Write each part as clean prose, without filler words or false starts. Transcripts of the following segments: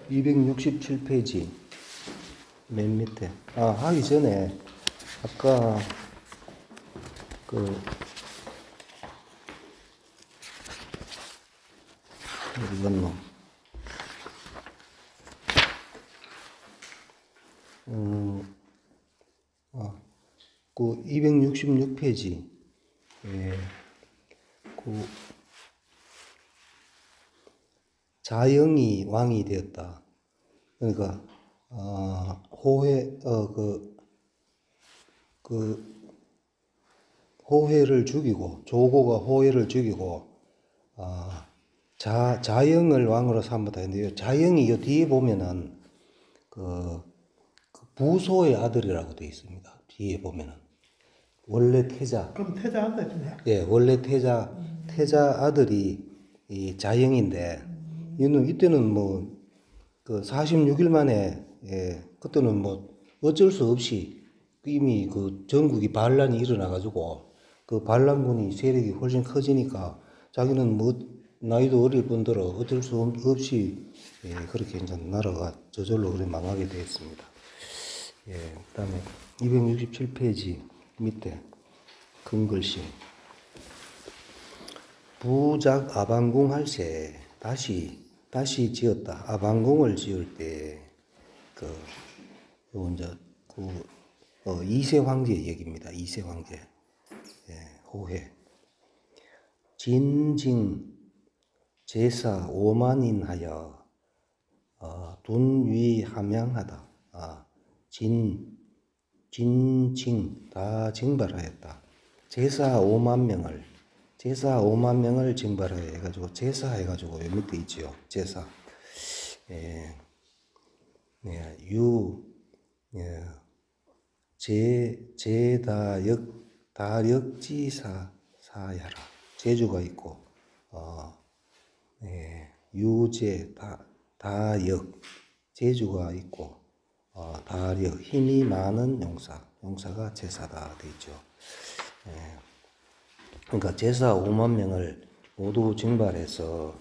267페이지 맨 밑에. 하기 전에 아까 어디 갔노? 그 266페이지. 예, 그 자영이 왕이 되었다. 그러니까 호해를 죽이고, 조고가 호해를 죽이고 자영을 왕으로 삼았다 했는데, 자영이 요 뒤에 보면은 그 부소의 아들이라고 되어 있습니다. 뒤에 보면은 원래 태자. 그럼 태자 아들이네. 예, 원래 태자 아들이 이 자영인데, 이때는 뭐 그 46일 만에, 예, 그때는 뭐 어쩔 수 없이 이미 그 전국이 반란이 일어나가지고 그 반란군이 세력이 훨씬 커지니까 자기는 뭐 나이도 어릴 뿐더러 어쩔 수 없이, 예, 그렇게 이제 나라가 저절로 그래 망하게 되었습니다. 예, 그다음에 267페이지 밑에 큰 글씨. 부작 아방궁 할세, 다시 지었다. 아방궁을 지을 때 이세 황제 얘기입니다. 이세 황제. 예, 호해. 진징 제사 5만인 하여 둔위 함양하다. 진징 다 징발하였다. 제사 5만 명을 징발하여 해가지고, 제사 해가지고 요 밑에 있지요. 제사. 예, 예, 예, 다력지사야라. 제주가 있고, 예, 다역, 제주가 있고, 다력, 힘이 많은 용사가 제사다 되죠. 예. 그러니까 제사 5만 명을 모두 징발해서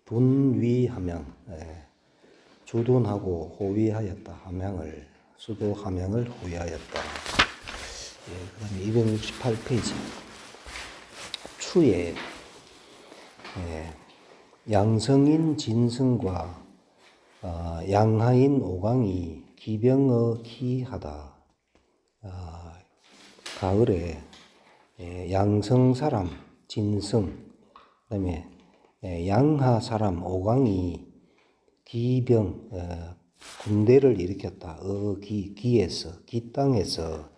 둔위함양, 예, 주둔하고 호위하였다. 함양을, 수도 함양을 호위하였다. 예, 그 다음에 268페이지. 추에, 예, 양성인 진승과 양하인 오강이 기병어 키하다. 가을에 양성 사람 진승, 그다음에 양하 사람 오강이 기병, 군대를 일으켰다. 기 땅에서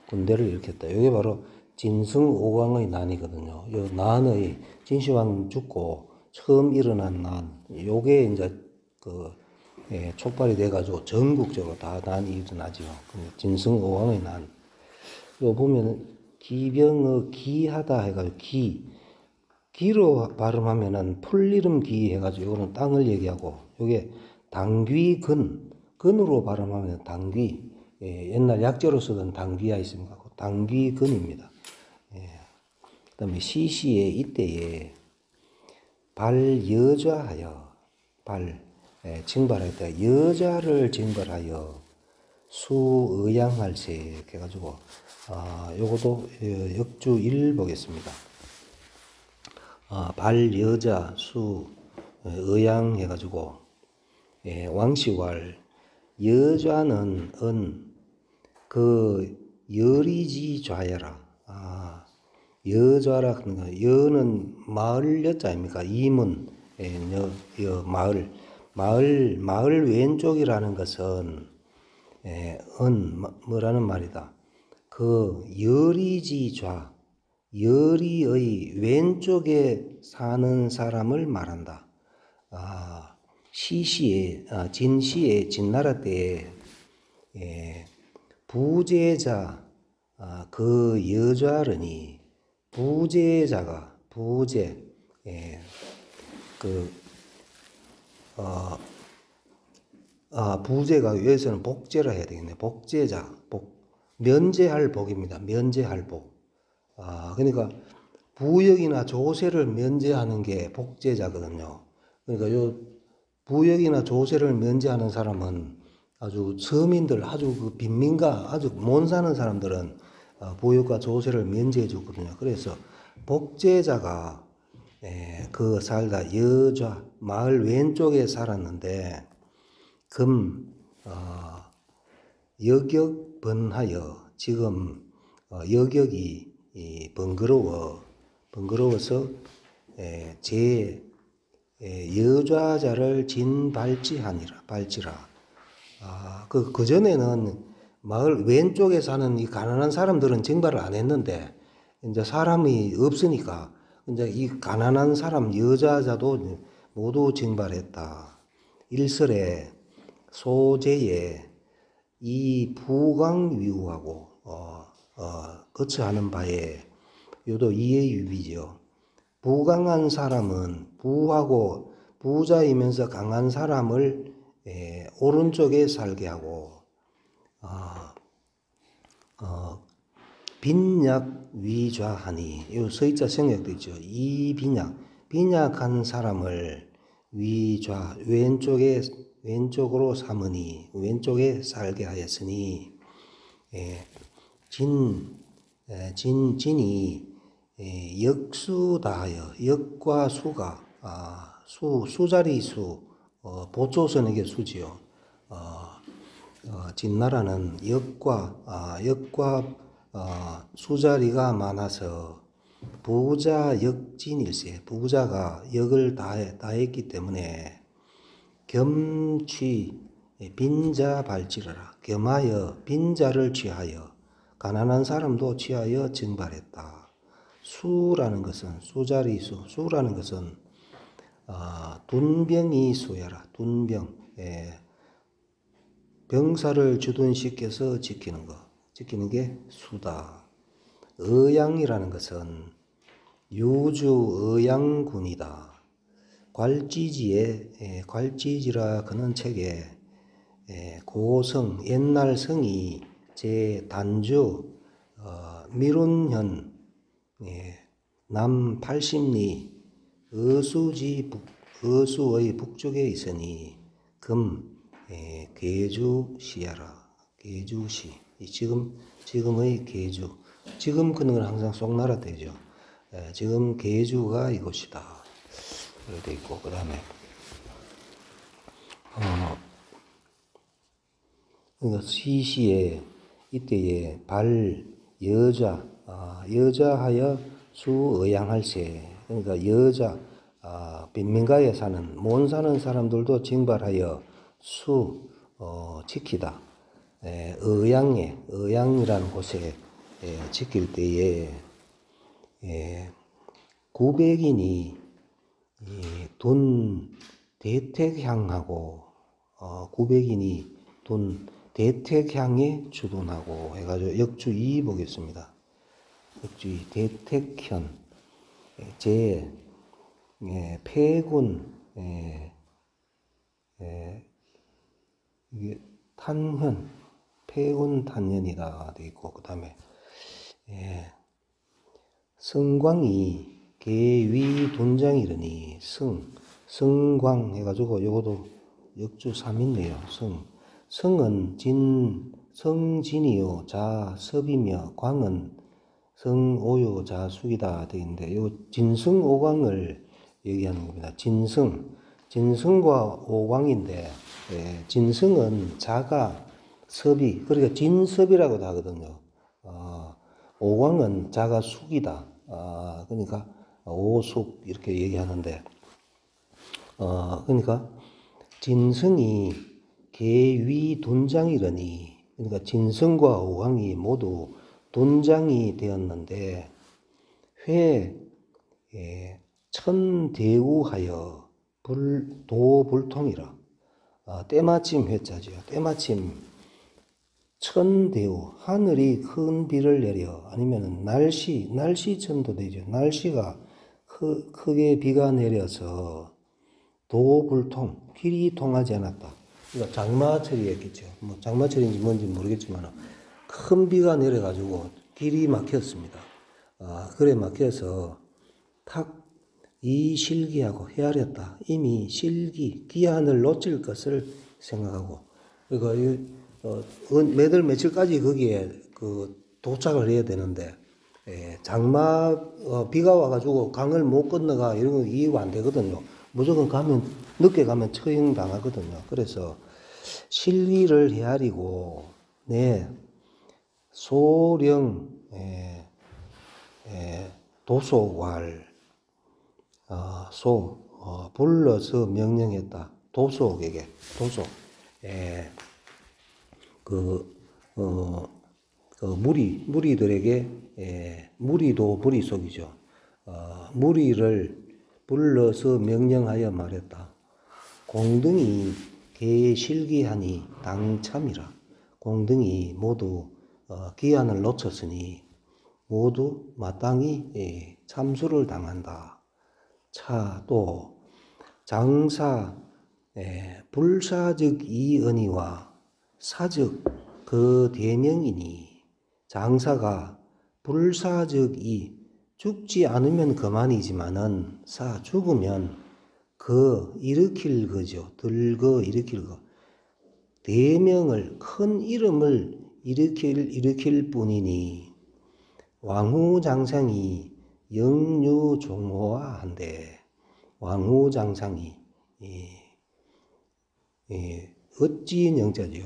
군대를 일으켰다. 이게 바로 진승 오강의 난이거든요. 요 난의 진시황 죽고 처음 일어난 난, 요게 이제 촉발이 돼가지고 전국적으로 다 난이 일어나죠. 진승 오강의 난. 요 보면 기병의 기하다 해가지고 기로 발음하면은 풀이름 기 해가지고 요거는 땅을 얘기하고, 요게 근으로 발음하면 당귀, 예, 옛날 약재로 쓰던 당귀야 있습니까? 당귀근입니다. 예. 그다음에 시시에 이때에 발여자하여 징발했다. 여자를 징발하여 수의양할세 이렇게 해가지고, 요것도 역주 1 보겠습니다. 발여자 수의양 해가지고, 예, 왕시왈 여자는 여리지 좌야라. 여좌라. 그러니까 여는 마을 여자 아닙니까? 이문, 예, 마을 왼쪽이라는 것은, 예, 뭐라는 말이다. 여리지 좌, 여리의 왼쪽에 사는 사람을 말한다. 진시에 진나라 때에, 예, 부제자, 그 여자르니 부제자가 예, 부제가 여기서는 복제라 해야 되겠네. 복제자, 면제할 복입니다. 면제할 복. 그러니까 부역이나 조세를 면제하는 게 복제자거든요. 그러니까 요 부역이나 조세를 면제하는 사람은 아주 서민들, 아주 그 빈민가, 아주 못 사는 사람들은 부역과 조세를 면제해 줬거든요. 그래서 복제자가 그 살다 여좌 마을 왼쪽에 살았는데 여격 번하여 지금 여격이 번거로워서 제 여좌자를 발지라. 그 전에는 마을 왼쪽에 사는 이 가난한 사람들은 징발을 안 했는데 이제 사람이 없으니까 이제 이 가난한 사람 여자자도 모두 징발했다. 일설에 소제에 이 부강위우하고 거처하는 바에 요도 이해유비죠. 부강한 사람은 부하고 부자이면서 강한 사람을 오른쪽에 살게 하고 빈약 위좌하니 요 서의자 생략도 있죠. 이 빈약한 사람을 위좌 왼쪽으로 삼으니 왼쪽에 살게 하였으니 진이 역수다하여 역과 수가 수자리 수 보초선에게 수지요. 진나라는 역과 수자리가 많아서 부자 역진일세 부자가 역을 다했기 때문에 겸취 빈자 발지르라 겸하여 빈자를 취하여 가난한 사람도 취하여 증발했다. 수라는 것은 수라는 것은 둔병이 수야라 둔병 병사를 주둔시켜서 지키는 게 수다. 의양이라는 것은 유주의양군이다. 괄지지라 그는 책에 고성 옛날 성이 제 단주 미룬현 남 80리 어수의 북쪽에 있으니 계주시야라. 계주시 지금의 계주 지금 그는 항상 송나라 때죠. 지금 계주가 이곳이다. 그렇게 돼 있고 그 다음에 그러니까 시시에 이때에 여자하여 수의양할세 그러니까 여자 빈민가에 못 사는 사람들도 징발하여 지키다. 의양이라는 곳에 지킬 때에 900인이 돈 대택향하고 900인이 돈 대택향에 주둔하고 해가지고 역주 2 보겠습니다. 역주 2 대택현 제 폐군 이게 탄현 폐군 탄현이다 돼 있고 그 다음에 성광이 계위 돈장이르니 성광 해가지고 요것도 역주 3이네요. 성은 성진이요 자섭이며 광은 성오요 자숙이다 되어 있는데 요 진성오광을 얘기하는 겁니다. 진성과 오광인데 진성은 자가 섭이 그러니까 진섭이라고도 하거든요. 오광은 자가 숙이다. 그러니까 오숙 이렇게 얘기하는데 그러니까 진성이 계위 돈장이러니 그러니까 진성과 오광이 모두 돈장이 되었는데 천대우하여 도불통이라 때마침 회자죠. 때마침 천대우 하늘이 큰 비를 내려 아니면 날씨천도 되죠. 날씨가 크게 비가 내려서 도불통 길이 통하지 않았다. 그러니까 장마철이었겠죠. 뭐 장마철인지 뭔지 모르겠지만 큰 비가 내려가지고 길이 막혔습니다. 그래 막혀서 이 실기하고 헤아렸다. 이미 실기, 기한을 놓칠 것을 생각하고, 그러니까 매달 며칠까지 거기에 도착을 해야 되는데, 비가 와가지고 강을 못 건너가 이런 거 이해가 안 되거든요. 무조건 늦게 가면 처형당하거든요. 그래서 실기를 헤아리고, 소령, 도소왈, 불러서 명령했다. 도속에게, 무리들에게, 무리도 무리속이죠. 무리를 불러서 명령하여 말했다. 공등이 개실기하니 당참이라. 공등이 모두 기한을 놓쳤으니 모두 마땅히 참수를 당한다. 또 장사 불사적 이언이와 사적 그 대명이니 장사가 불사적 죽지 않으면 그만이지만은 죽으면 일으킬 거죠. 일으킬 거. 대명을 큰 이름을 일으킬 뿐이니 왕후장상이 영유종호한데 왕후장상이 어찌 영자죠.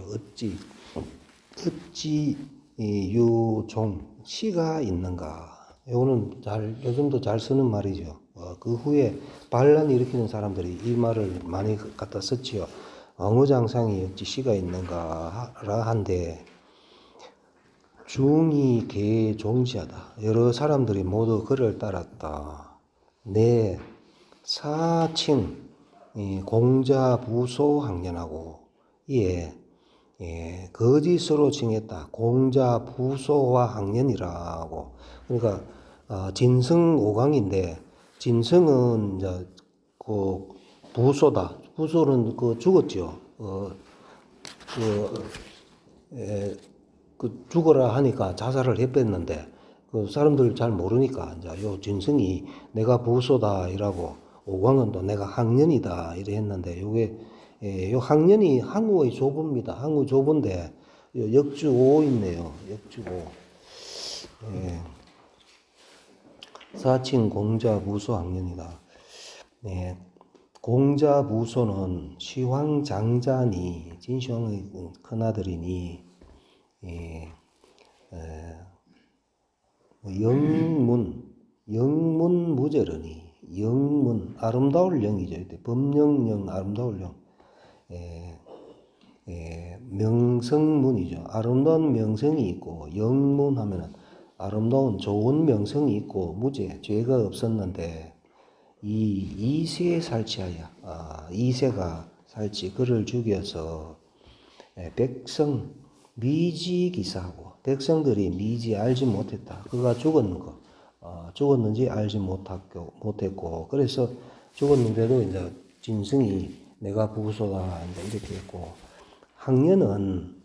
어찌 유종 시가 있는가. 요거는 요즘도 잘 쓰는 말이죠. 그 후에 반란 일으키는 사람들이 이 말을 많이 갖다 썼지요. 왕후장상이 어찌 시가 있는가라 한데 중이 개종시하다. 여러 사람들이 모두 그를 따랐다. 사칭 공자부소학년하고 이에 거짓으로 칭했다. 공자부소와 학년이라고. 그러니까 진성 5강인데 진성은 이제 부소다. 부소는 죽었죠. 죽어라 하니까 자살을 해뺐는데 사람들 잘 모르니까 이제 요 진성이 내가 부소다 이라고 5강은 또 내가 학년이다 이래 했는데 요게 요 학년이 항우의 조보입니다. 항우 조보인데 역주오 있네요. 역주오. 사칭 공자부소 학년이다. 공자부소는 시황장자니 진시황의 큰아들이니 영문 무제르니 영문 아름다울 영이죠. 이때 법령령 아름다울 영. 명성문이죠. 아름다운 명성이 있고 영문 하면은 아름다운 좋은 명성이 있고 무죄 죄가 없었는데 이세 살치하여 이세가 살치 그를 죽여서 백성 미지기사하고 백성들이 미지 알지 못했다. 그가 죽었는 거 죽었는지 알지 못했고 그래서 죽었는데도 이제 진승이 내가 부소다 이렇게 했고 학년은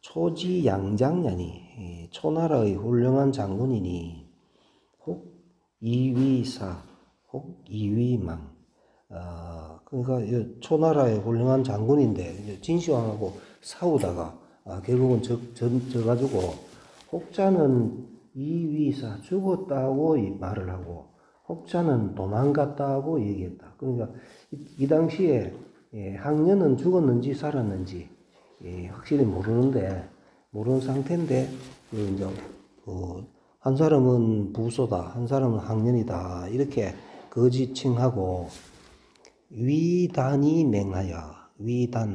초지 양장년이 초나라의 훌륭한 장군이니 혹 이위사 혹 이위망 그러니까 초나라의 훌륭한 장군인데 진시황하고 싸우다가 결국은 져가지고 혹자는 이위사 죽었다고 말을 하고 혹자는 도망갔다고 얘기했다. 그러니까 이 당시에 학년은 죽었는지 살았는지 확실히 모르는 상태인데 이제 한 사람은 부소다, 한 사람은 학년이다 이렇게 거짓칭하고 위단이 맹하여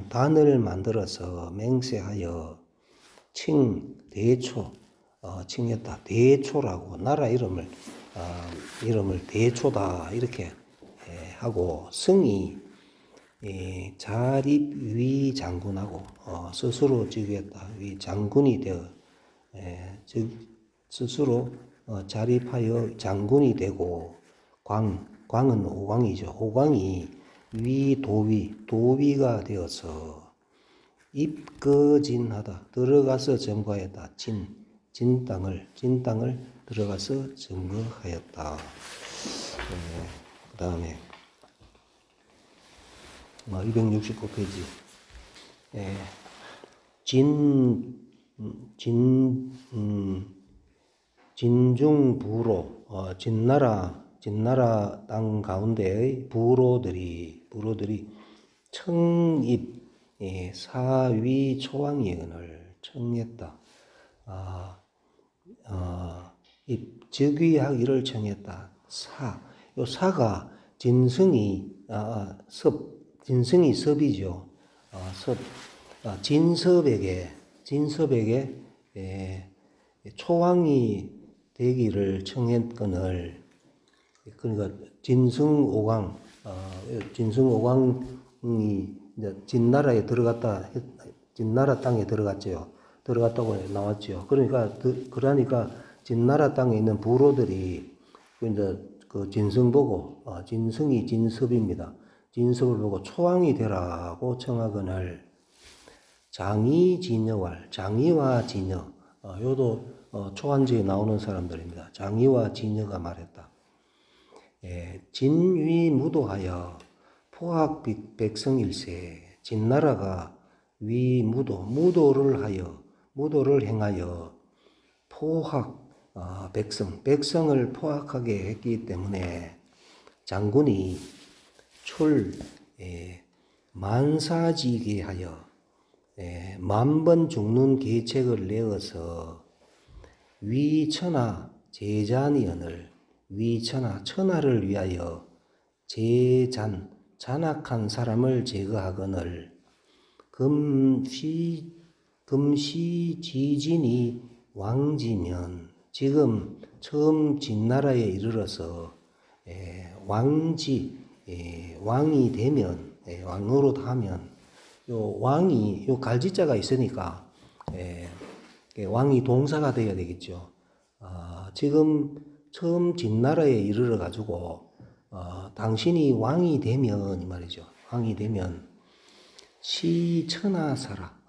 단을 만들어서 맹세하여 칭했다. 대초라고 나라 이름을 대초다 이렇게 하고 성이 자립 위 장군하고 스스로 즉위했다. 위 장군이 되어 스스로 자립하여 장군이 되고 광은 오광이죠. 오광이 도위가 되어서 입거진하다. 들어가서 점거했다. 진 땅을 들어가서 점거하였다. 그 다음에 269페이지 진중부로 진나라 땅 가운데의 부로들이 청입 사위 초왕예언을 청했다. 즉위하기를 청했다. 요 사가 진성이 섭이죠. 진섭에게 초왕이 되기를 청했거늘. 그러니까 진성오광이 이제 진나라 땅에 들어갔다고 나왔죠. 그러니까 진나라 땅에 있는 부로들이 이제 그 진성 보고 진성이 진섭입니다. 진섭을 보고 초왕이 되라고 청하거늘. 장의진여왈, 장의와 진여, 요도 초한지에 나오는 사람들입니다. 장의와 진여가 말했다. 진위무도하여 포학 백성일세. 진나라가 무도를 행하여 포학 백성을 포악하게 했기 때문에 장군이 만사지게 하여 만번 죽는 계책을 내어서 위천하 제잔이언을 천하를 위하여 잔악한 사람을 제거하거늘. 금시지진이 왕지면, 지금 처음 진나라에 이르러서 왕이 되면, 왕으로 하면, 요 갈지자가 있으니까 왕이 동사가 되어야 되겠죠. 지금 처음 진나라에 이르러 가지고 당신이 왕이 되면 이 말이죠. 왕이 되면 시천하사라.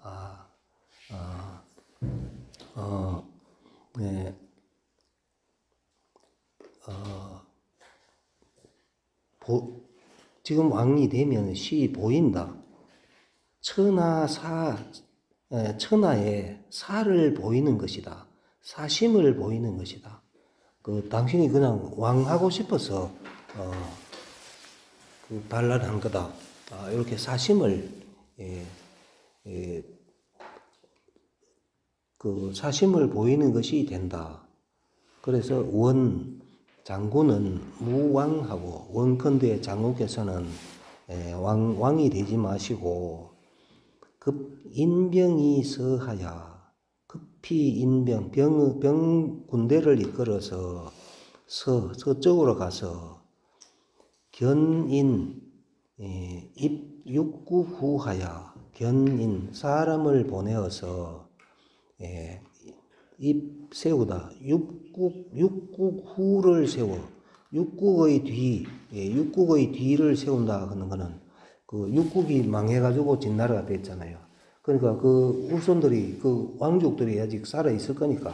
지금 왕이 되면 보인다. 천하에 사를 보이는 것이다. 사심을 보이는 것이다. 당신이 그냥 왕하고 싶어서 반란한 거다. 이렇게 사심을 사심을 보이는 것이 된다. 그래서 장군은 무왕하고, 원컨대 장군께서는 왕이 되지 마시고 인병이 서하야, 급히 인병, 군대를 이끌어서 서쪽으로 가서 견인 육구후하야, 사람을 보내어서 세우다. 육국후를 세워. 육국의 뒤를 세운다 하는 거는 육국이 망해가지고 진나라가 됐잖아요. 그러니까 후손들이, 왕족들이 아직 살아있을 거니까,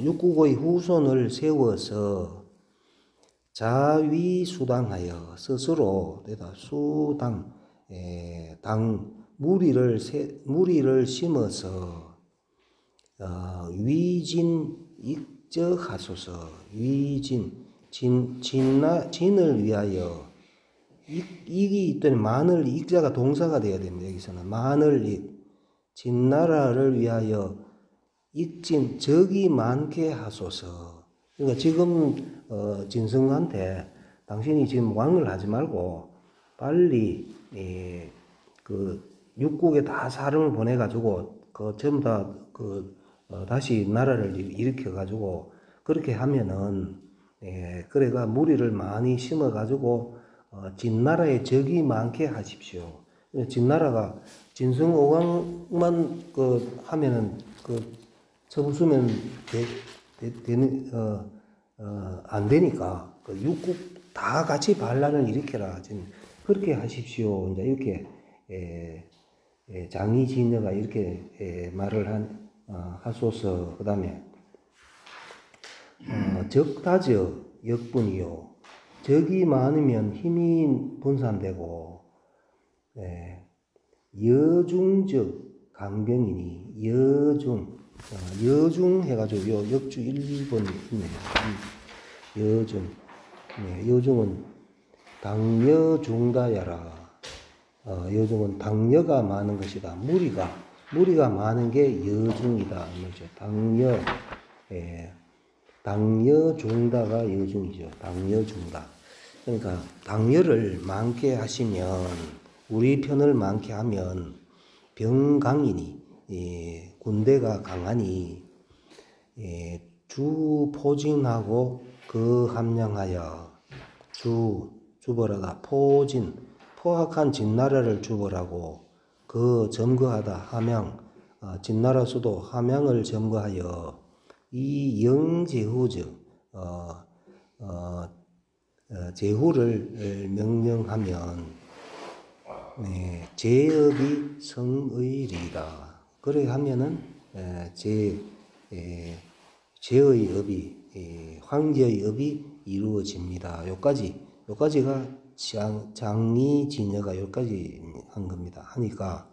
육국의 후손을 세워서 자위수당하여, 스스로, 무리를 심어서, 위진익적하소서. 진을 위하여, 익이 있더니 만을, 익자가 동사가 되어야 됩니다. 여기서는 만을 진나라를 위하여 적이 많게 하소서. 그러니까 지금 진성한테 당신이 지금 왕을 하지 말고 빨리 육국에 다 사람을 보내가지고 전부 다 다시 나라를 일으켜가지고 그렇게 하면은 그래가 무리를 많이 심어가지고 진나라에 적이 많게 하십시오. 진나라가 진성오광만 하면은 쳐부수면 안 되니까 육국 다 같이 반란을 일으켜라. 지금 그렇게 하십시오. 이제 이렇게 장의진여가 이렇게 말을 하소서. 그다음에 적다저 역분이요. 적이 많으면 힘이 분산되고, 예, 여중적 강병이니 여중 해가지고 요 역주 1번이 있네요. 여중. 네, 여중은 당여 중다야라. 여중은 당여가 많은 것이다. 무리가 많은 게 여중이다. 당여, 예, 당여 중다가 여중이죠. 당여 중다. 그러니까 당여를 많게 하시면, 우리 편을 많게 하면 병강이니, 예, 군대가 강하니, 예, 주포진하고 그 함량하여 주벌하다. 포악한 진나라를 주벌하고 그 점거하다. 함양, 진나라 수도 함양을 점거하여 이 영제후즉 제후를 명령하면, 네, 제업이 성의리다. 그래 하면은 제의 업이, 황제의 업이 이루어집니다. 요까지가 장리진여가 여기까지 한 겁니다. 하니까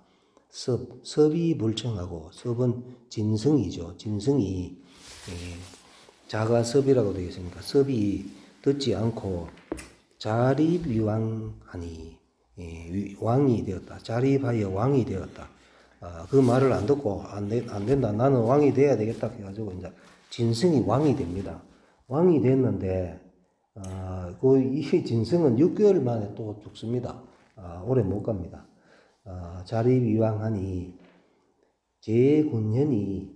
섭이 불청하고, 섭은 진성이죠. 진성이 자가섭이라고 되어 있으니까 섭이 듣지 않고 자립위왕하니, 왕이 되었다. 자립하여 왕이 되었다. 그 말을 안 듣고 안 된다. 나는 왕이 돼야 되겠다. 해가지고 이제 진성이 왕이 됩니다. 왕이 됐는데, 이 진성은 6개월 만에 또 죽습니다. 오래 못 갑니다. 자립위왕하니 제군현이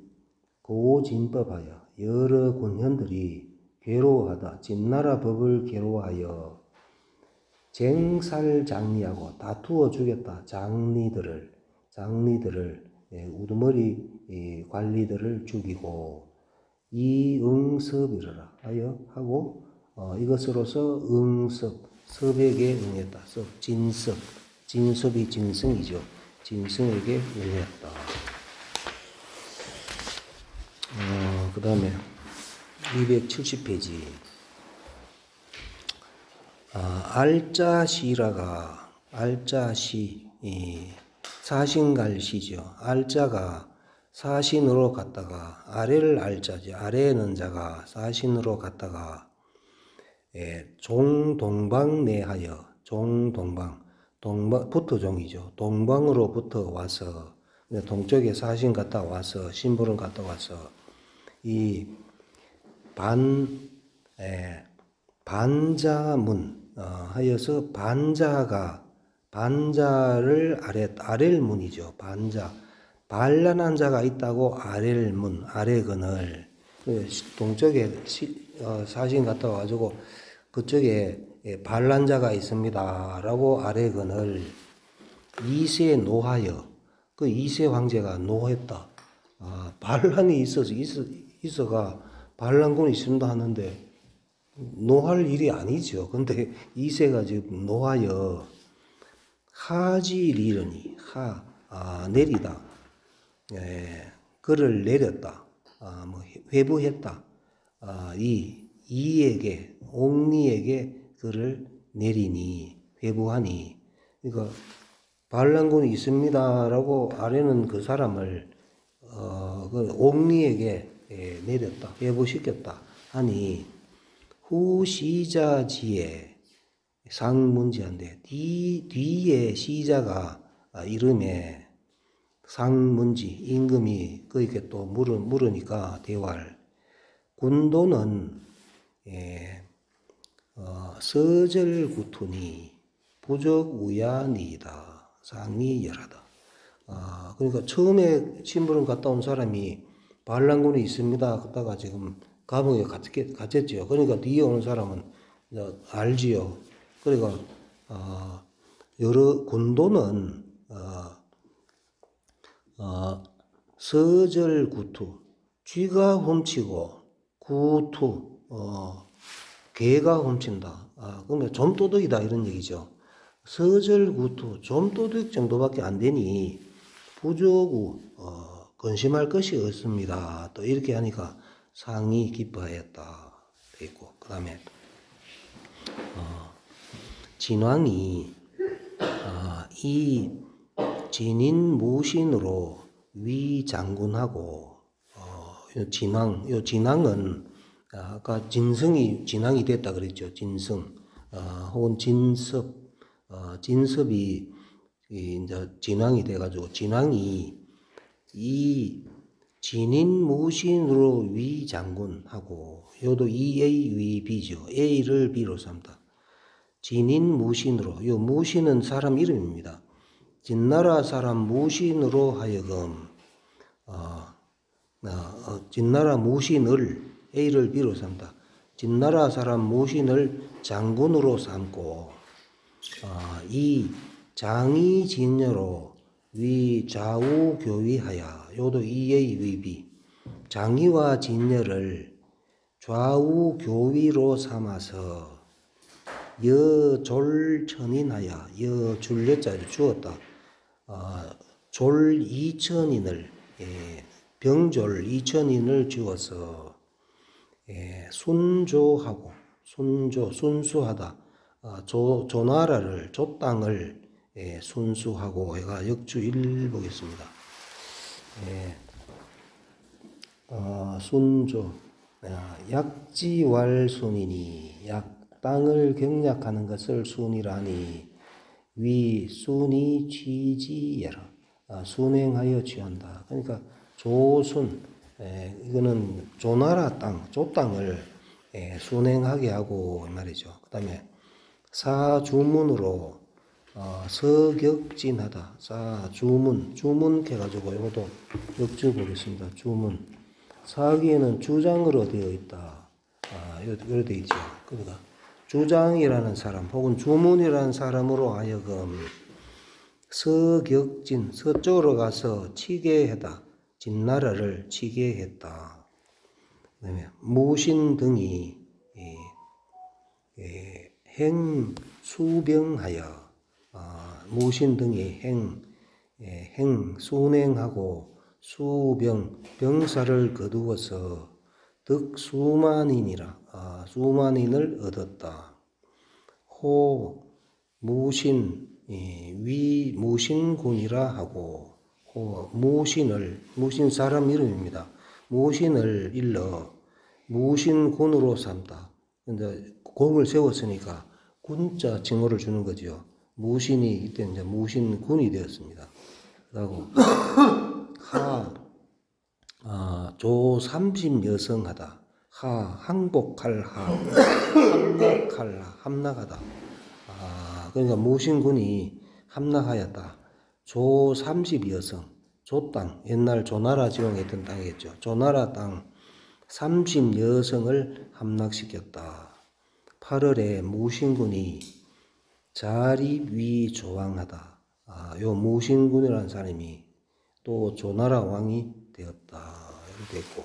고진법하여, 여러 군현들이 괴로워하다. 진나라 법을 괴로워하여 쟁살장리하고 다투어 죽였다. 장리들을 우두머리 관리들을 죽이고 이응섭이라 하여 하고, 이것으로서 섭에게 응했다. 진섭이 진성이죠. 진성에게 응했다. 그 다음에 270페이지. 알자시라가, 알자시, 사신갈시죠. 알자가 사신으로 갔다가, 아래를 알자죠. 아래에는 자가 사신으로 갔다가, 종동방내하여, 붙어 종이죠. 동방으로부터 와서, 동쪽에 사신 갔다 와서, 심부름 갔다 와서, 이 반자문 하여서, 반자를 아렐문이죠. 반란한 자가 있다고 아렐문, 아래근을, 동쪽에 사신 갔다 와가지고 그쪽에 반란자가 있습니다 라고 아래근을 이세 노하여, 그 이세 황제가 노했다. 반란이 있어가 반란군이 있습니다 하는데 노할 일이 아니죠. 근데 이세가 지금 노하여 하지리르니, 내리다. 그를 내렸다. 회부했다. 이에게, 옥리에게 그를 내리니, 회부하니. 그러니까 반란군이 있습니다라고 아래는 그 사람을 그 옥리에게 내렸다. 회부시켰다. 하니 후시자지에 상문지한데, 뒤에 시자가 이름에 상문지, 임금이 그렇게 또 물으니까 대활. 군도는 서절구투니 부적우야니이다. 상이 열하다. 그러니까 처음에 심부름 갔다 온 사람이 반란군이 있습니다 그러다가 지금 감옥에 갇혔죠. 그러니까 뒤에 오는 사람은 알지요. 그러니까 여러 군도는 서절구투, 쥐가 훔치고, 구투, 개가 훔친다. 그러면 좀도둑이다 이런 얘기죠. 서절구투, 좀도둑 정도밖에 안 되니 부조구, 근심할 것이 없습니다. 또 이렇게 하니까 상이 기뻐하였다 돼 있고, 그 다음에 진왕이 이 진인 무신으로 위 장군하고 요 진왕은 아까 진성이 진왕이 됐다 그랬죠. 진성 혹은 진섭 진섭이 이제 진왕이 돼가지고 진왕이 이 진인 무신으로 위 장군하고 요도 EA 위 B죠. A를 B로 삼다. 진인 무신으로 요 무신은 사람 이름입니다. 진나라 사람 무신으로 하여금 진나라 무신을 A를 B로 삼다. 진나라 사람 무신을 장군으로 삼고 이 장이 진여로 위 좌우 교위하여 요도 EA 위 B 장이와 진여를 좌우 교위로 삼아서 여졸천인하여 여줄여자를 주었다. 졸 이천인을 병졸 이천인을 주어서 순조하고 순수하다. 조나라를 조땅을 순수하고 해가 역주 1 보겠습니다. 순조 약지왈순이니 땅을 경략하는 것을 순이라니 위 순이 취지예라. 순행하여 취한다. 그러니까 조순 이거는 조나라 땅 조땅을 순행하게 하고 이 말이죠. 그 다음에 사주문으로 서격진하다. 사주문 주문 해가지고 이것도 역주 보겠습니다. 주문 사기에는 주장으로 되어 있다. 이렇게 되어 있죠. 그러니까 주장이라는 사람 혹은 주문이라는 사람으로 하여금 서격진 서쪽으로 가서 치게 했다. 진나라를 치게 했다. 그다음에 무신 등이 행수병하여 무신 등이 순행하고 수병 병사를 거두어서 득수만인이라 수만인을 얻었다. 호 무신 위 무신군이라 하고 호 무신 사람 이름입니다. 무신을 일러 무신군으로 삼다. 근데 공을 세웠으니까 군자 칭호를 주는 거죠. 무신이 이때 이제 무신군이 되었습니다. 그리고 조 30 여성하다. 항복할 함락하다. 그러니까 무신군이 함락하였다. 조 30 여성, 조 땅, 옛날 조나라 지방에 있던 땅이겠죠. 조나라 땅 30 여성을 함락시켰다. 8월에 무신군이 자립위 조왕하다. 요 무신군이라는 사람이 또 조나라 왕이 되었다. 이렇게 됐고,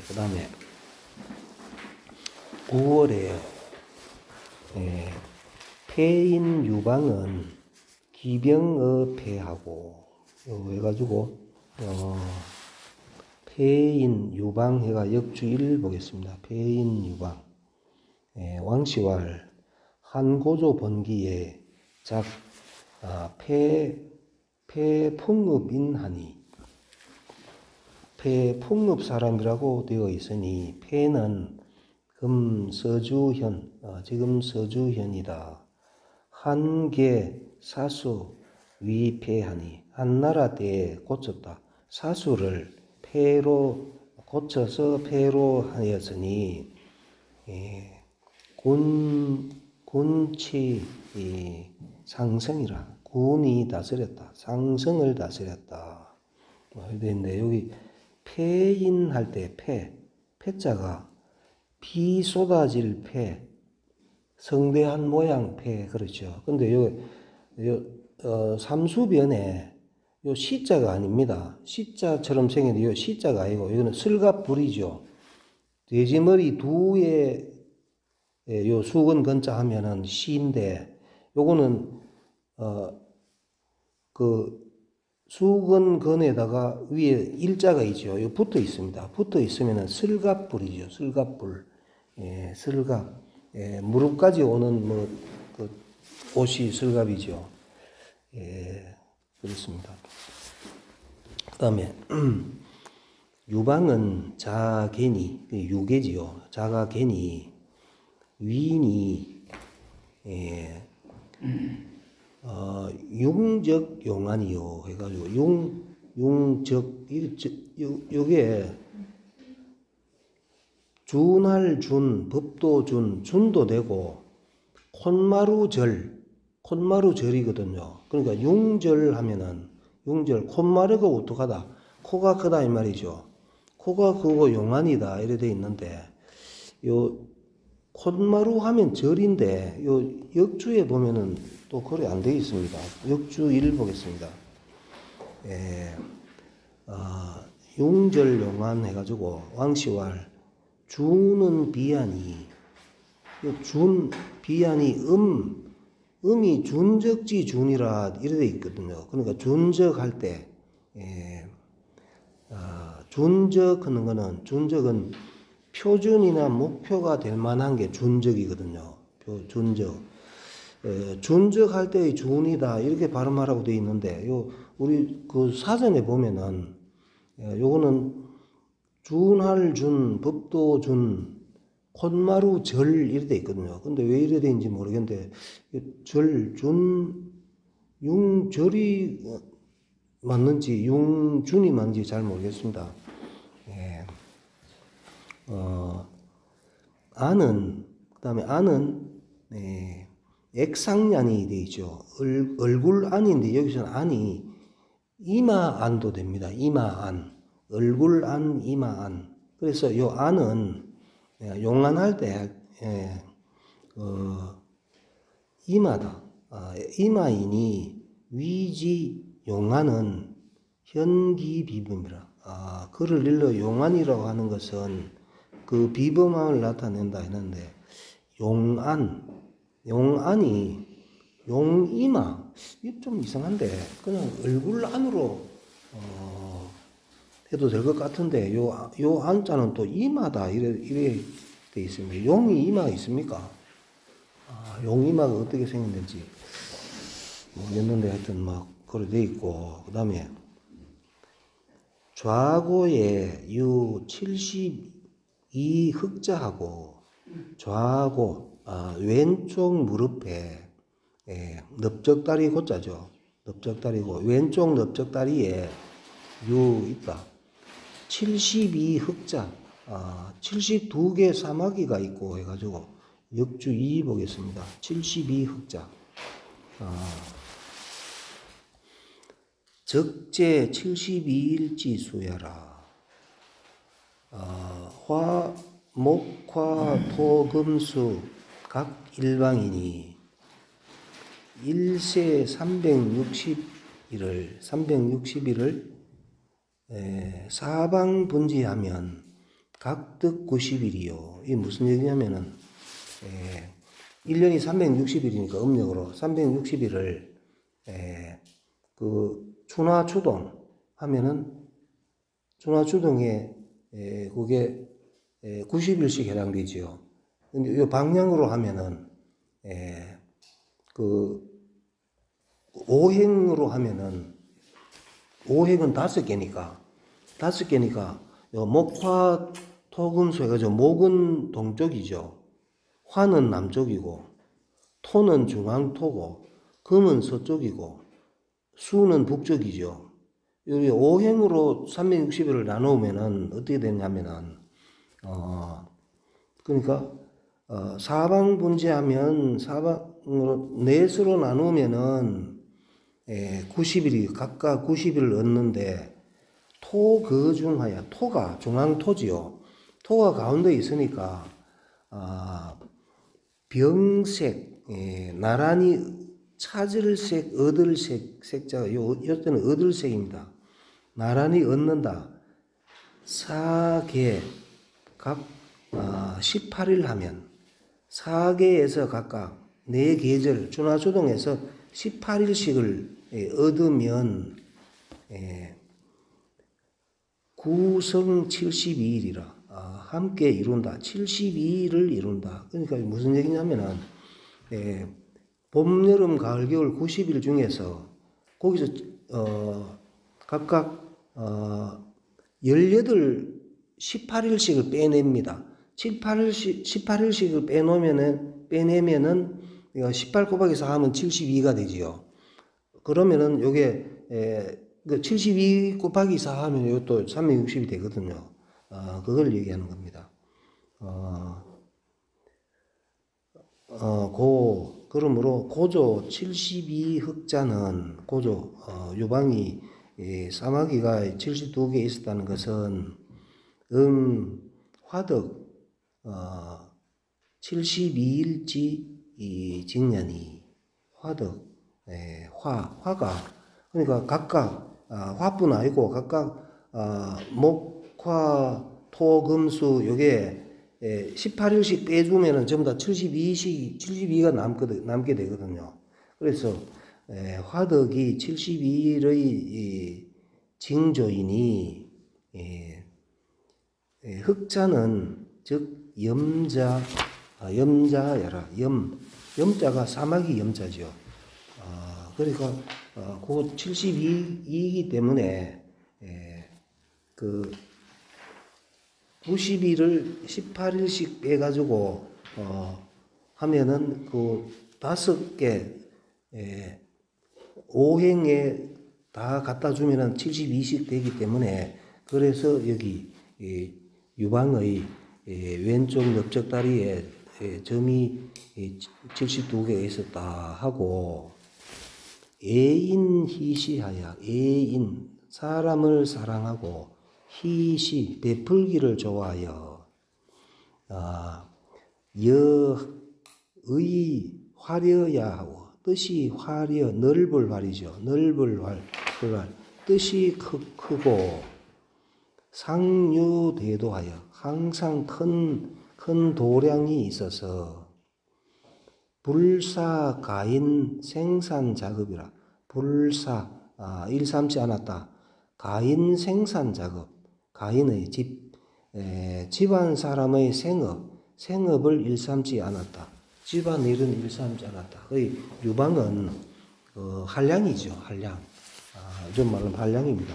그 다음에 9월에 폐인 유방은 기병의 폐하고 해가지고 폐인 유방 해가 역주 1 보겠습니다. 폐인 유방 왕시왈 한고조 번기에 작 폐풍읍인하니 폐풍읍 사람이라고 되어 있으니 폐는 금서주현 지금 서주현이다. 한계 사수 위폐하니 한나라 때에 고쳤다. 사수를 폐로 고쳐서 폐로 하였으니 군치 상성이라 군이 다스렸다. 상성을 다스렸다. 근데 여기 폐인할 때 폐자가 비 쏟아질 폐 성대한 모양 폐 그렇죠. 근데 요 삼수변에 요 시자가 아닙니다. 시자처럼 생겼는데 요 시자가 아니고 이거는 슬갑불이죠. 돼지머리 두에 요 수건 건자 하면은 시인데 요거는 그 수건 건에다가 위에 일자가 있죠. 요 붙어 있습니다. 붙어 있으면은 슬갑불이죠. 슬갑불. 슬갑. 무릎까지 오는 그 옷이 설갑이죠. 그렇습니다. 그 다음에 유방은 자개니, 유계지요. 자가개니, 위인이 융적 용안이요 해가지고 융적 요게 준할 준, 법도 준, 준도 되고 콧마루절이거든요. 그러니까 융절 하면은 융절 콧마루가 어떡하다, 코가 크다 이 말이죠. 코가 크고 용안이다 이래 돼 있는데 요 콧마루 하면 절인데 요 역주에 보면은 또 그래 안 돼 있습니다. 역주 1 보겠습니다. 융절 용안 해가지고 왕시왈 주는 비안이, 준 비안이 음이 준적지 준이라 이래 돼 있거든요. 그러니까 준적할 때 준적하는 거는, 준적은 표준이나 목표가 될 만한 게 준적이거든요. 준적. 준적할 때의 준이다 이렇게 발음하라고 되어 있는데 우리 그 사전에 보면은 요거는 준할 준, 법도 준, 콧마루 절 이래 돼 있거든요. 근데 왜 이래 돼 있는지 모르겠는데 절, 준, 융절이 맞는지 융준이 맞는지 잘 모르겠습니다. 안은, 그 다음에 안은 액상안이 돼 있죠. 얼굴 안인데 여기서는 안이 이마안도 됩니다. 이마안, 얼굴 안, 이마안. 그래서 요 안은 용안할 때 이마다. 이마이니 위지 용안은 현기비범이라. 그를 일러 용안이라고 하는 것은 그 비범함을 나타낸다 했는데 용안이 용이마, 이게 좀 이상한데 그냥 얼굴 안으로 해도 될 것 같은데 요 안자는 또 이마다 이래 돼 있습니다. 용이 이마가 있습니까? 용이마가 어떻게 생겼는지 모르겠는데 하여튼 막 그래 돼 있고, 그 다음에 좌고에 유 72흑자하고 좌고 왼쪽 무릎에 넓적다리 고자죠. 넓적다리고 왼쪽 넓적다리에 유 있다. 72흑자 72개 사마귀가 있고 해가지고 역주 2 보겠습니다. 72흑자 적재 72일지 수야라. 목화 토금수 각 일방이니 일세 360일을 사방 분지하면 각득 90일이요. 이게 무슨 얘기냐면은 1년이 360일이니까 음력으로 360일을 그 추나추동 하면은 추나추동에 그게 90일씩 해당되지요. 근데 이 방향으로 하면은 그 오행으로 하면은 오행은 5개니까 요 목화 토금수 해가지고 목은 동쪽이죠. 화는 남쪽이고 토는 중앙토고 금은 서쪽이고 수는 북쪽이죠. 여기 오행으로 360일을 나누면은 어떻게 되냐면은 그러니까 사방 분지하면 사방으로 넷으로 나누면은 90일이 각각 90일을 얻는데 토거중하야, 토가 중앙토지요. 토가 가운데 있으니까 병색, 나란히 찾을색, 얻을색, 색자가 요때는 얻을색입니다. 나란히 얻는다. 사계 각 18일 하면 4계에서 각각 4계절 준하주동에서 18일씩을 얻으면 구성 72일이라 함께 이룬다. 72를 이룬다. 그러니까 무슨 얘기냐면은 봄, 여름, 가을, 겨울 90일 중에서 거기서 각각 18, 18일씩을 빼냅니다. 18일씩을 빼내면은 18 곱하기 4 하면 72가 되지요. 그러면은 요게 72 곱하기 4 하면 이것도 360이 되거든요. 그걸 얘기하는 겁니다. 그러므로 고조 72 흑자는 고조 유방이 사마귀가 72개 있었다는 것은 화덕 72일지 이 직년이 화덕 화가 그러니까 각각 화뿐 아니고 각각 목, 화, 토, 금, 수 요게 18일씩 빼주면은 전부 다 72가 남게 되거든요. 그래서 화덕이 72일의 징조이니 흑자는 즉 염자여라. 염자가 사마귀 염자죠. 그러니까 그 72이기 때문에 그 90일을 18일씩 빼가지고 하면은 그 5개 5행에 다 갖다 주면은 72씩 되기 때문에 그래서 여기 유방의 왼쪽 넓적 다리에 점이 72개가 있었다 하고 애인 희시하여 애인 사람을 사랑하고 희시 베풀기를 좋아하여 여의 화려야 하고 뜻이 화려 넓을 활이죠. 넓을 활 뜻이 크고 상유대도하여 항상 큰 도량이 있어서 불사가인 생산 작업이라 불사 일삼지 않았다. 가인 생산 작업 가인의 집안 사람의 생업을 일삼지 않았다. 집안 일은 일삼지 않았다. 거의 유방은 한량이죠. 한량. 좀 말하면 한량입니다.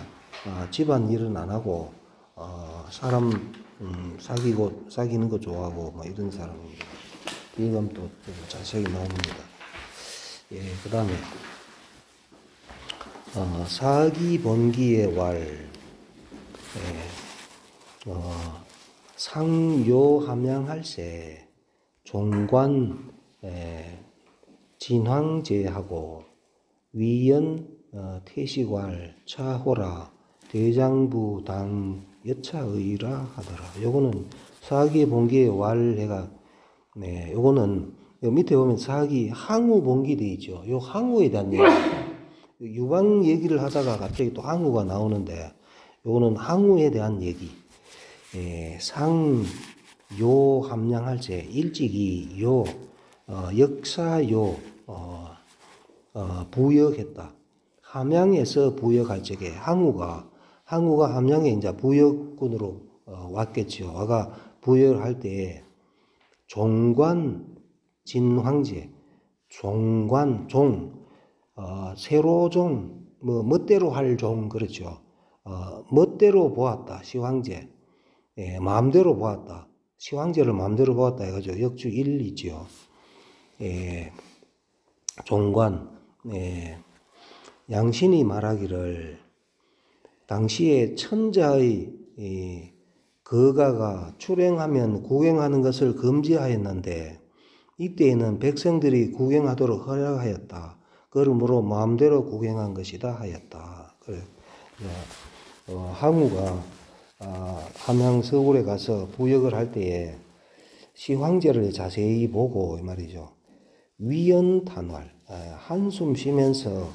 집안 일은 안 하고 사람 사귀는 거 좋아하고 뭐 이런 사람입니다. 이건 또 자세히 나옵니다. 그 다음에 사기 번기의 왈 상요 함양할세 종관 진황제하고 위연 태식왈 차호라 대장부 당 여차의라 하더라. 요거는 사기 본기의 왈해가 요거는 요 밑에 보면 사기 항우 본기 돼 있죠. 요 항우에 대한 얘기. 유방 얘기를 하다가 갑자기 또 항우가 나오는데 요거는 항우에 대한 얘기. 상요 함량할세 일찍이 요 역사요 부역했다. 함양에서 부역할 적에 항우가 함양에 이제 부역군으로 왔겠죠. 와가 부역을 할 때 종관 진황제 종관 세로종 멋대로 할 종 그렇죠. 멋대로 보았다. 시황제 마음대로 보았다. 시황제를 마음대로 보았다 해가지고 역주 1이죠. 종관 양신이 말하기를 당시에 천자의 거가가 출행하면 구경하는 것을 금지하였는데 이때에는 백성들이 구경하도록 허락하였다. 그러므로 마음대로 구경한 것이다 하였다. 그래, 항우가 함양 서울에 가서 부역을 할 때에 시황제를 자세히 보고 이 말이죠. 위연탄활 한숨 쉬면서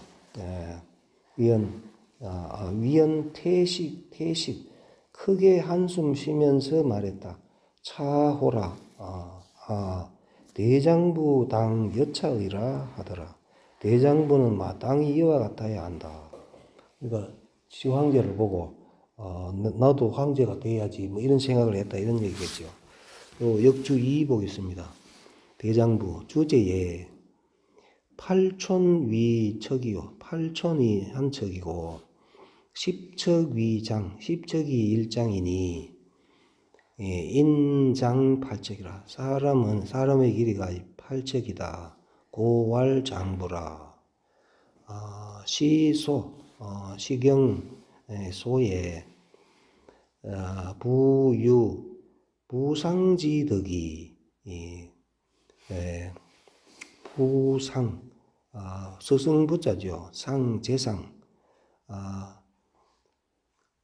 위연 태식 크게 한숨 쉬면서 말했다. 차호라 대장부 당 여차의라 하더라. 대장부는 마땅히 이와 같아야 한다. 그러니까 시황제를 보고 나도 황제가 돼야지 뭐 이런 생각을 했다 이런 얘기겠죠. 또 역주 2 보겠습니다. 대장부 주제에 팔촌위척이요. 팔촌이 한 척이고 십척위장, 십척이 일장이니 인장 팔척이라. 사람의 길이가 8척이다. 고왈장부라. 시소, 시경 소에 부유, 부상지덕이 부상, 스승부자죠. 상, 재상.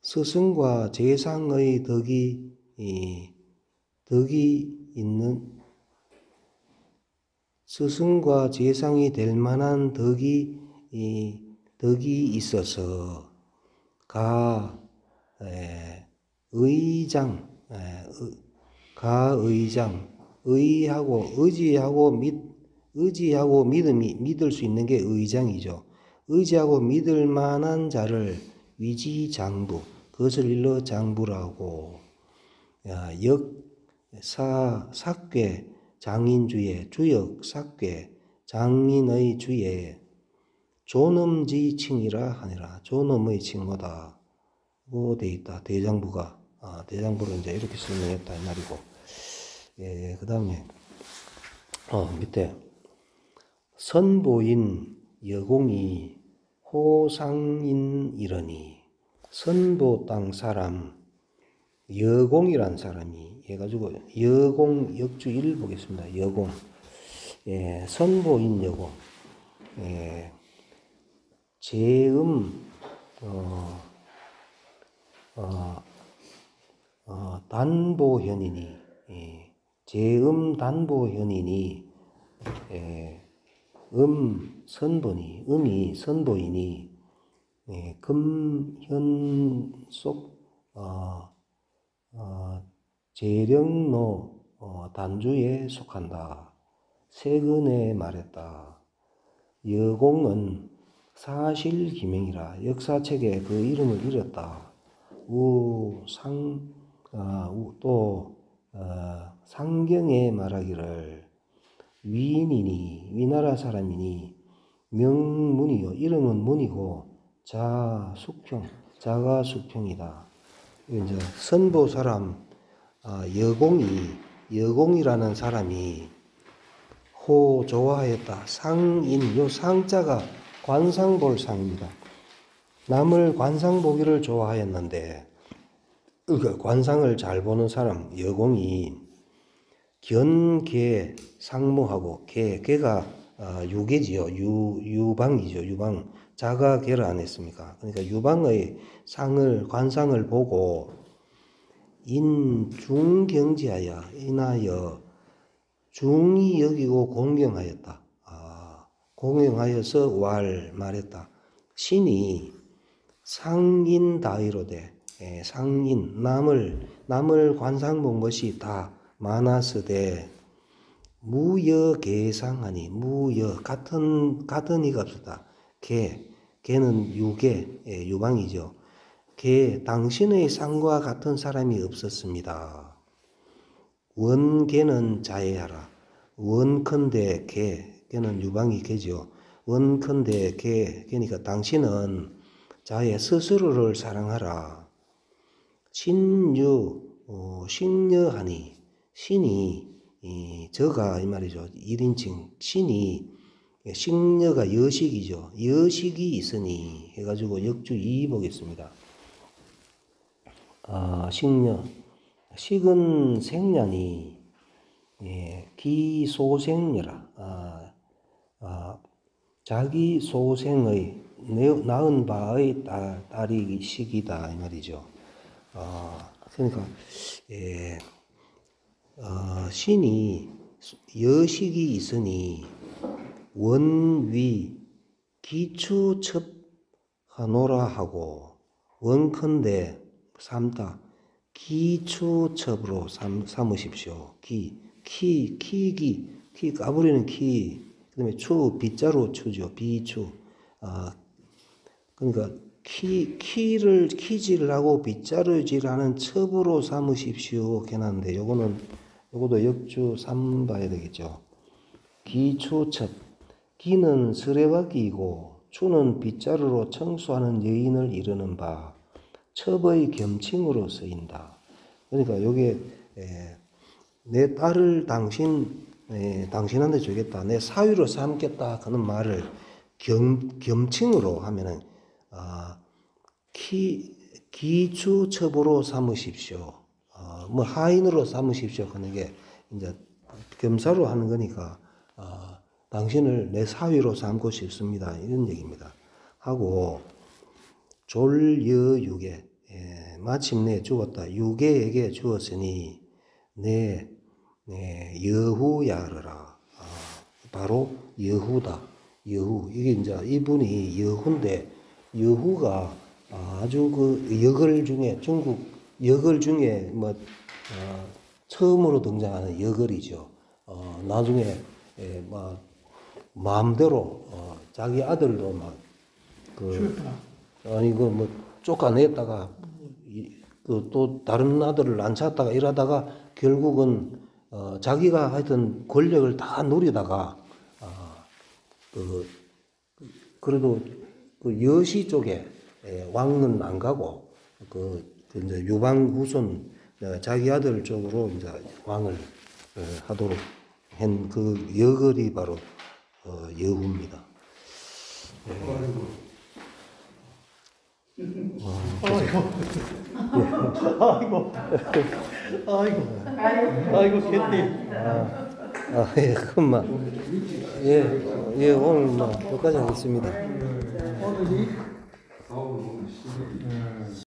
스승과 재상의 덕이 있는, 스승과 재상이 될 만한 덕이 있어서 의장, 의하고 의지하고 믿을 수 있는 게 의장이죠. 의지하고 믿을 만한 자를 위지장부, 그것을 일러 장부라고. 삭괴 장인주에, 주역 삭괴 장인의 주에 존엄지칭이라 하니라. 존엄의 칭호다 고 돼 있다. 대장부가 대장부를 이제 이렇게 설명했다 이 말이고. 그 다음에 밑에 선보인 여공이 호상인 이러니. 선보 땅 사람 여공이란 사람이 해가지고 여공 역주 1 보겠습니다. 여공. 선보인 여공. 제음 단보현이니. 제음 단보현이니. 선보니, 음이 선보이니. 금현 속 재령노 단주에 속한다. 세근에 말했다. 여공은 사실기명이라. 역사책에 그 이름을 잃었다. 또 상경에 말하기를 위인이니, 위나라 사람이니, 명문이요, 이름은 문이고 자숙평, 자가 숙평이다. 이제 선보 사람 여공이라는 사람이 좋아하였다. 상인, 요 상자가 관상 볼 상입니다. 남을 관상 보기를 좋아하였는데, 그러니까 관상을 잘 보는 사람 여공이 견계 상무하고 개가 유계지요. 유방이죠. 유방. 자가 개를 안 했습니까? 그러니까 유방의 관상을 보고 인중경지하여 인하여 중히 여기고 공경하였다. 공경하여서 말했다. 신이 상인다이로되 상인 남을 관상 본 것이 다 많았으되 무여계상하니. 같은 이가 없었다. 개는 유방이죠. 당신의 상과 같은 사람이 없었습니다. 원개는 자해하라. 원컨대 개는 유방이 개죠. 원컨대 개니까 당신은 자해 스스로를 사랑하라. 신여하니. 신이 저가 이 말이죠. 1인칭 신이 식녀가 여식이죠. 여식이 있으니 해가지고 역주 2 보겠습니다. 식녀. 식은 생년이 기소생녀라. 자기 소생의 낳은 바의 딸이 식이다 이 말이죠. 그러니까 신이 여식이 있으니 원위 기추첩하노라 하고 원컨대 삼다 기추첩으로 삼으십시오. 키 까부리는 키, 그다음에 빗자루 추죠. 비추. 그러니까 키질을 하고 빗자루질하는 첩으로 삼으십시오. 해놨는데 요것도 역주 3 봐야 되겠죠. 기초첩. 기는 수레바퀴이고 추는 빗자루로 청소하는 여인을 이르는 바 첩의 겸칭으로 쓰인다. 그러니까 요게 내 딸을 당신한테 주겠다. 내 사위로 삼겠다. 그런 말을 겸칭으로 하면은 기추첩으로 삼으십시오. 뭐 하인으로 삼으십시오. 하는 게 이제 겸사로 하는 거니까 당신을 내 사위로 삼고 싶습니다. 이런 얘기입니다. 하고 졸여유계 마침내 죽었다. 유계에게 주었으니 내 여후야르라. 바로 여후다. 여후. 이게 이제 이분이 여후인데 여후가 아주 그 역을 중에 중국 역을 중에 뭐 처음으로 등장하는 역을이죠. 나중에 막 마음대로 자기 아들도 막 아니 그 뭐 쫓아냈다가 그 또 다른 아들을 안 찾다가 이러다가 결국은 자기가 하여튼 권력을 다 누리다가 그래도 그 여시 쪽에 왕은 안 가고 그 이제 유방 후손 자기 아들 쪽으로 이제 왕을 하도록 한 그 여걸이 바로 여후입니다. 아이고, 캣님. 예, 그만. 예, 오늘 뭐 여기까지 하겠습니다. 오늘이